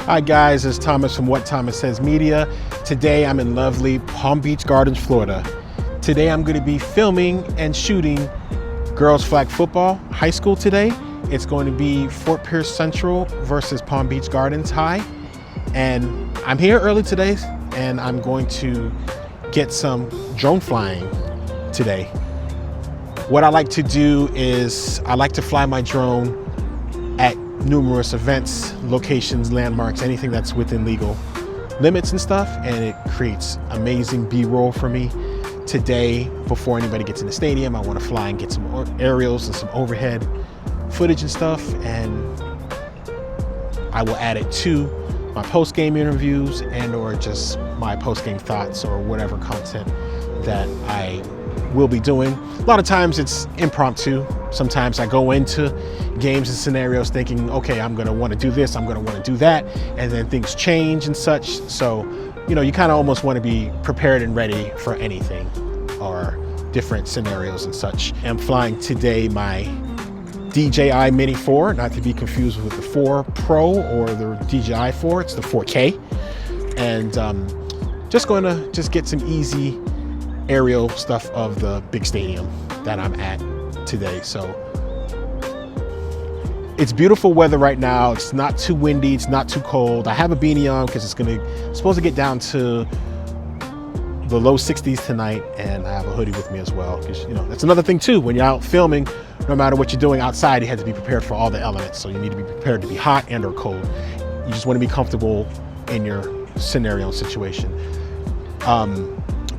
Hi guys, it's Thomas from What Thomas Says Media. Today I'm in lovely Palm Beach Gardens, Florida. Today I'm going to be filming and shooting girls flag football high school today. It's going to be Fort Pierce Central versus Palm Beach Gardens High. And I'm here early today and I'm going to get some drone flying today. What I like to do is I like to fly my drone at numerous events, locations, landmarks, anything that's within legal limits and stuff, and it creates amazing B-roll for me. Today, before anybody gets in the stadium, I want to fly and get some aerials and some overhead footage and stuff, and I will add it to my post-game interviews and or just my post-game thoughts or whatever content that I will be doing. A lot of times it's impromptu. Sometimes I go into games and scenarios thinking, okay, I'm gonna wanna do this, I'm gonna wanna do that, and then things change and such. So, you know, you kind of almost wanna be prepared and ready for anything or different scenarios and such. I'm flying today my DJI Mini 4, not to be confused with the 4 Pro or the DJI 4, it's the 4K. And just gonna get some easy aerial stuff of the big stadium that I'm at today. So it's beautiful weather right now. It's not too windy, it's not too cold. I have a beanie on because it's supposed to get down to the low 60s tonight, and I have a hoodie with me as well, because you know that's another thing too. When you're out filming, no matter what you're doing outside, you have to be prepared for all the elements. So you need to be prepared to be hot and or cold. You just want to be comfortable in your scenario and situation.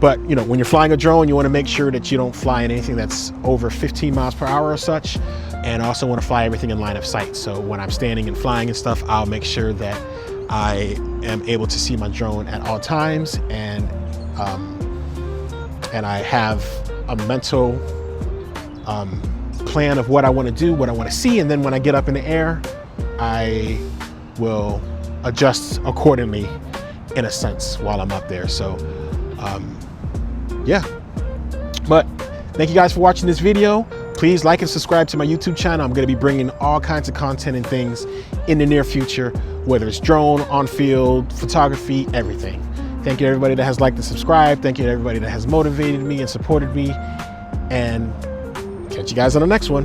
But you know, when you're flying a drone, you want to make sure that you don't fly in anything that's over 15 miles per hour or such, and I also want to fly everything in line of sight. So when I'm standing and flying and stuff, I'll make sure that I am able to see my drone at all times, and I have a mental plan of what I want to do, what I want to see, and then when I get up in the air, I will adjust accordingly in a sense while I'm up there. So yeah, but thank you guys for watching this video. Please like and subscribe to my YouTube channel. I'm going to be bringing all kinds of content and things in the near future, whether it's drone, on-field, photography, everything. Thank you to everybody that has liked and subscribed. Thank you to everybody that has motivated me and supported me, and catch you guys on the next one.